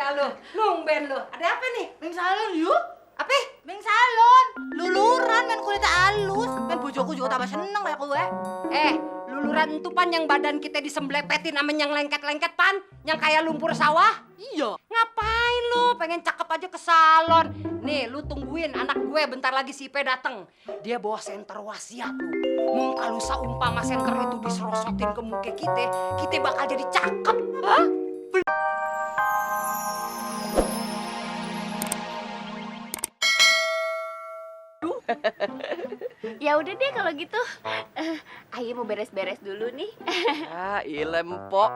Ya nungben lu. Ada apa nih? Beng salon yuk. Apa? Beng salon. Luluran men kulit halus. Men bojoku juga tambah seneng kayak kowe. Luluran itu pan yang badan kita disemblepetin sama yang lengket-lengket pan, yang kayak lumpur sawah. Iya. Ngapain lu? Pengen cakep aja ke salon. Nih, lu tungguin anak gue bentar lagi si Ipe dateng. Dia bawa senter wasiat lu. Mung kalau saumpama senter itu diserosotin ke muka kita bakal jadi cakep. Hah? Ya udah deh kalau gitu. Ayo mau beres-beres dulu nih. Ilem Mpok.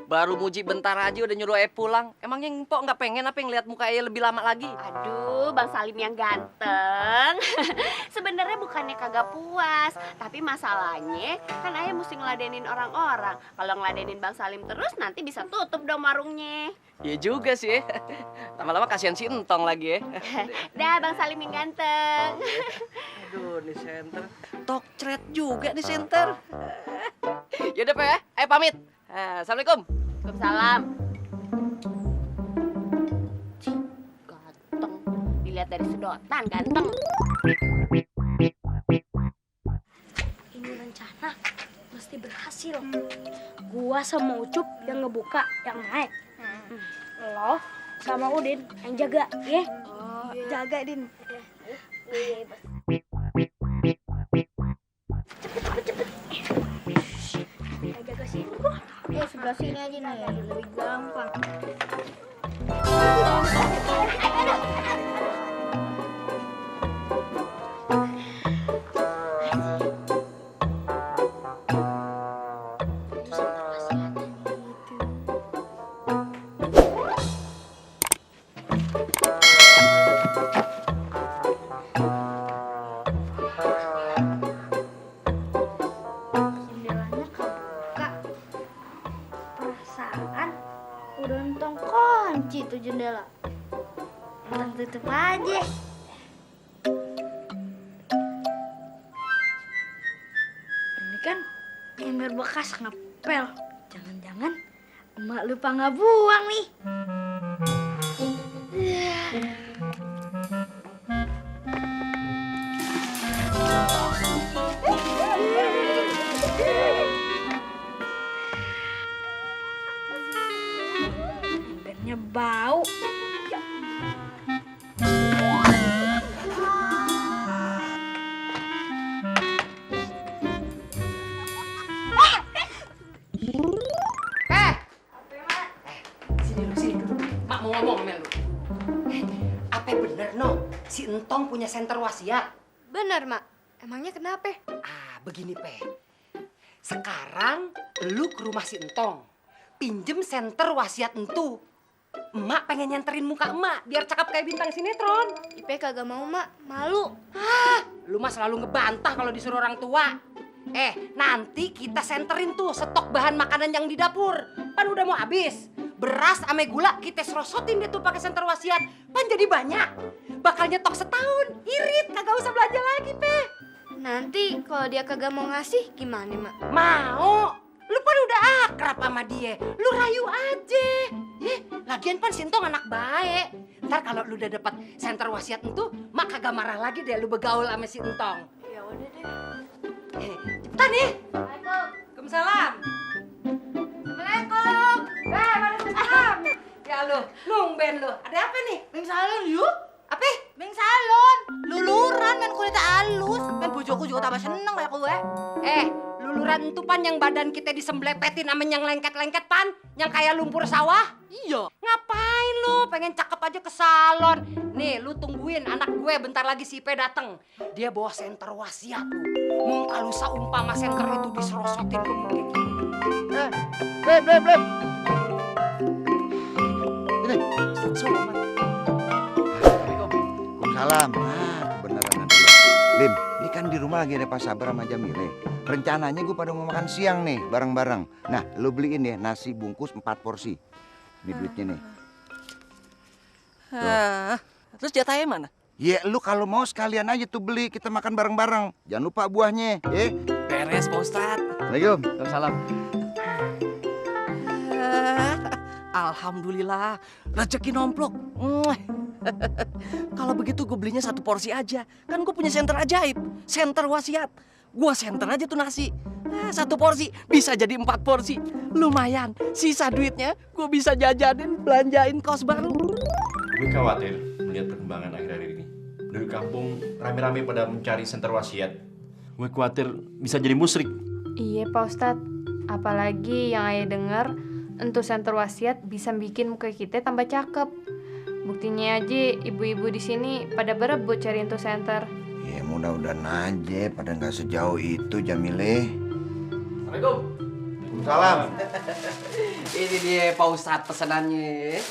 Baru muji bentar aja udah nyuruh pulang. Emangnya Mpok nggak pengen apa yang lihat muka Ayah lebih lama lagi? Aduh, Bang Salim yang ganteng. Sebenarnya bukannya kagak puas, tapi masalahnya kan Ayah mesti ngeladenin orang-orang. Kalau ngeladenin Bang Salim terus nanti bisa tutup dong warungnya. Iya juga sih. Lama-lama kasihan si Entong lagi ya. Dah Bang Salim yang ganteng. Aduh, nih senter. Tokcret juga nih senter. Yaudah Pak ya, ayo pamit. Assalamualaikum. Waalaikumsalam. Cih, ganteng. Dilihat dari sedotan ganteng. Ini rencana mesti berhasil. Gua sama Ucup yang ngebuka, yang naik. Lo sama Udin yang jaga, ya? Oh, jaga Din. Yang jaga sini. Sebelah sini aja nih, lebih gampang. Jendelanya kebuka. Perasaan udah entong kunci tuh jendela. Entong tutup aja. Ini kan ember bekas ngepel. Jangan-jangan emak lupa ngebuang nih. Embernya bau. Sini dulu. Mak mau ngomong sama lu. Apa bener no? Si Entong punya senter wasiat? Bener, Mak. Emangnya kenapa? Begini Pe. Sekarang lu ke rumah si Entong. Pinjem senter wasiat entu. Emak pengen nyenterin muka emak biar cakep kayak bintang sinetron. Ipe kagak mau, Mak. Malu. Lu mah selalu ngebantah kalau disuruh orang tua. Nanti kita senterin tuh stok bahan makanan yang di dapur. Pan udah mau habis. Beras ame gula kita serosotin deh tuh pakai senter wasiat. Pan jadi banyak. Bakal nyetok setahun. Irit, kagak usah belanja lagi, Pe. Nanti kalau dia kagak mau ngasih gimana, Mak? Mau. Lu pan udah akrab sama dia. Lu rayu aja. Lagian pan Sintong anak baik. Ntar kalau lu udah dapat senter wasiat itu, mak kagak marah lagi deh lu begaul sama si Entong. Ya udah deh. Cepetan nih. Waalaikumsalam. Assalamualaikum. Waalaikumsalam. Ya lu, nungben lu. Ada apa nih? Beng salon yuk. Apa? Beng salon. Luluran men kulit halus. Men bojoku juga tambah seneng kayak kowe. Luluran itu pan yang badan kita disemblepetin sama yang lengket-lengket pan, yang kayak lumpur sawah. Iya. Ngapain lu? Pengen cakep aja ke salon. Nih, lu tungguin anak gue bentar lagi si Ipe dateng. Dia bawa senter wasiat lu. Mung kalau saumpama senter itu diserosotin ke muka kita. Blem. Ini. Assalamualaikum. Waalaikumsalam. Kebenaran ada. Lim, ini kan di rumah lagi ada Pak Sabar sama Jamile. Rencananya gue pada mau makan siang nih, bareng-bareng. Nah, lo beliin ya nasi bungkus 4 porsi. Ini duitnya nih. Terus jatahnya mana? Ya, lu kalau mau sekalian aja tuh beli, kita makan bareng-bareng. Jangan lupa buahnya, ya. Beres Pak Ustadz. Assalamualaikum. Waalaikumsalam. Alhamdulillah, rezeki nomplok. Kalau begitu gue belinya 1 porsi aja. Kan gue punya senter ajaib, senter wasiat. Gue senter aja tuh nasi. 1 porsi bisa jadi 4 porsi. Lumayan, sisa duitnya gue bisa jajanin, belanjain kaos baru. Gue khawatir melihat perkembangan akhir-akhir ini. Dari kampung rame-rame pada mencari senter wasiat. Gue khawatir bisa jadi musyrik. Iya Pak Ustadz, apalagi yang ayah dengar, entu senter wasiat bisa bikin muka kita tambah cakep. Buktinya aja ibu-ibu di sini pada berebut cari entu senter. Ya mudah-mudahan aja pada nggak sejauh itu Jamile. Assalamualaikum. Salam. Ini dia Pak Ustadz pesanannya.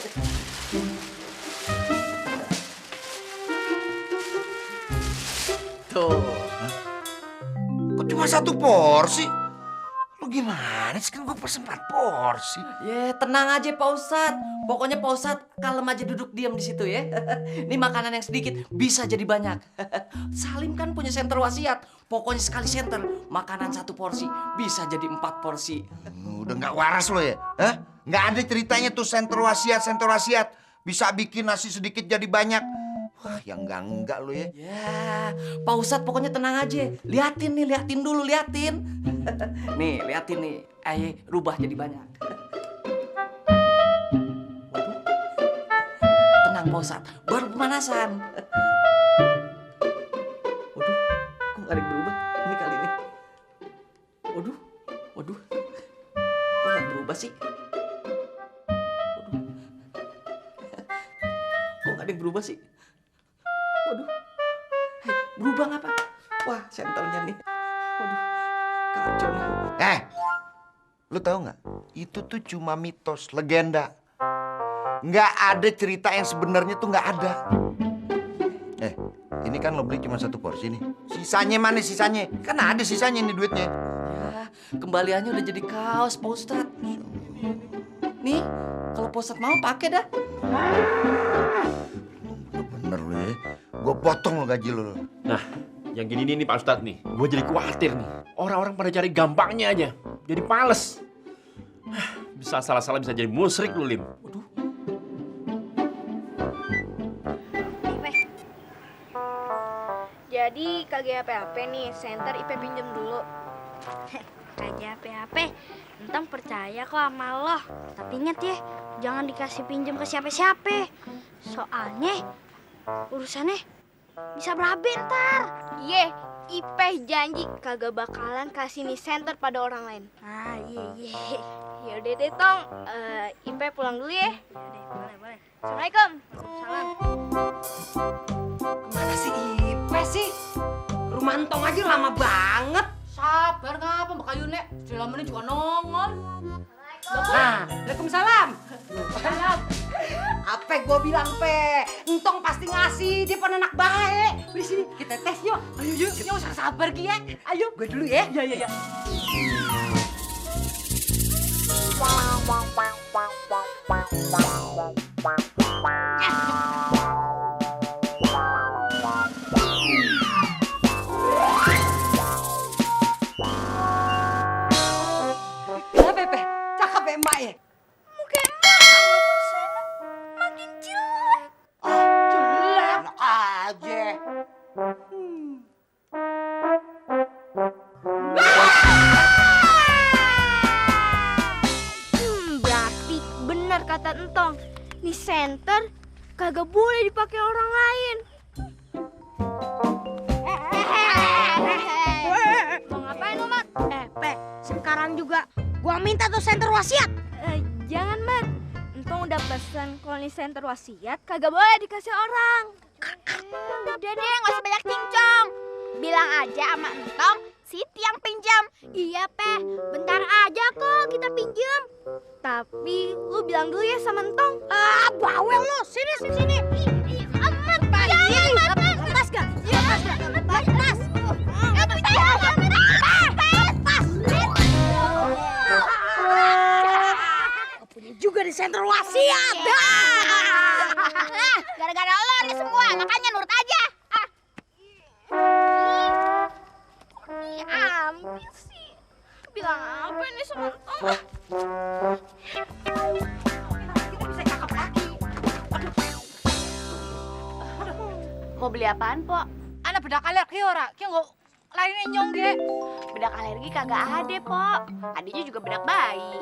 Tuh. Kok cuma 1 porsi? Lu gimana sih, kan gue pesen 4 porsi. Ya tenang aja Pak Ustadz. Pokoknya Pak Ustadz kalem aja duduk diam di situ ya. Ini makanan yang sedikit bisa jadi banyak. Salim kan punya senter wasiat. Pokoknya sekali senter makanan 1 porsi bisa jadi 4 porsi. Udah nggak waras lo ya? Hah? Nggak ada ceritanya tuh senter wasiat bisa bikin nasi sedikit jadi banyak. Wah, yang enggak lo ya. Ya, Pak Ustadz pokoknya tenang aja. Liatin nih, liatin dulu, liatin. Nih, liatin nih. Ayo rubah jadi banyak. Waduh. Tenang Pak Ustadz, baru pemanasan. Waduh, kok nggak ada yang berubah? Ini kali ini. Waduh, waduh. Kok nggak berubah sih? Waduh. Kok nggak ada yang berubah sih? Waduh, hei, berubah nggak Pak? Wah, senternya nih. Waduh, kacau nih. Lu tahu nggak? Itu tuh cuma mitos, legenda. Nggak ada cerita yang sebenarnya tuh nggak ada. Ini kan lo beli cuma 1 porsi nih. Sisanya mana sisanya? Kan ada sisanya nih duitnya. Ya, kembaliannya udah jadi kaos Pak Ustadz. Nih, kalau Pak Ustadz mau pakai dah. Bener lo ya. Gue potong lo gaji lo. Nah, yang gini nih Pak Ustadz nih. Gue jadi khawatir nih. Orang-orang pada cari gampangnya aja. Jadi males. Bisa salah-salah bisa jadi musyrik lu, Lim. Waduh. Jadi kagak apa-apa nih, senter IP pinjem dulu. Kagak apa-apa, Entang percaya kok sama lo. Tapi inget ya, jangan dikasih pinjem ke siapa-siapa. Soalnya urusannya bisa berabe ntar. Iya, Ipeh janji kagak bakalan kasih nih senter pada orang lain. Ah iya. Yaudah deh Tong, Ipeh pulang dulu ya. Yaudah, boleh. Assalamualaikum. Salam. Kemana sih Ipe sih? Ke rumah Entong aja lama banget. Sabar ngapa Mbak Kayune? Selama ini juga nongol. Nah, Waalaikumsalam. Apa gue bilang, Pe? Entong pasti ngasih, dia pada anak baik. Di sini kita tes yuk. Ayo yuk, yuk usah sabar Ki ya. Ayo, gue dulu ya. Iya. Kenapa, Pe? Cakep ya, Emak ya? Jelek aja. Berarti benar kata Entong. Nih senter kagak boleh dipakai orang lain. Mau ngapain lu, Mat? Pe, sekarang juga gua minta tuh senter wasiat. Jangan, Mat. Entong udah pesan kalau nih senter wasiat kagak boleh dikasih orang. Udah deh, nggak usah banyak cincong. Bilang aja sama Entong, Siti yang pinjam. Iya, Pe. Bentar aja kok kita pinjam. Tapi lu bilang dulu ya sama Entong. Ah, bawel lu. Sini. Amat, jangan, Mat. Lepas gak? Lepas. Punya juga di senter wasiat. Gara-gara lo nih semua, makanya nurut aja. Ambil sih. Bilang apa ini sama Entong? Mau beli apaan, Po? Anak bedak alergi ora, ki nggak lainnya nyong ge. Bedak alergi kagak ada, Po. Adanya juga bedak bayi.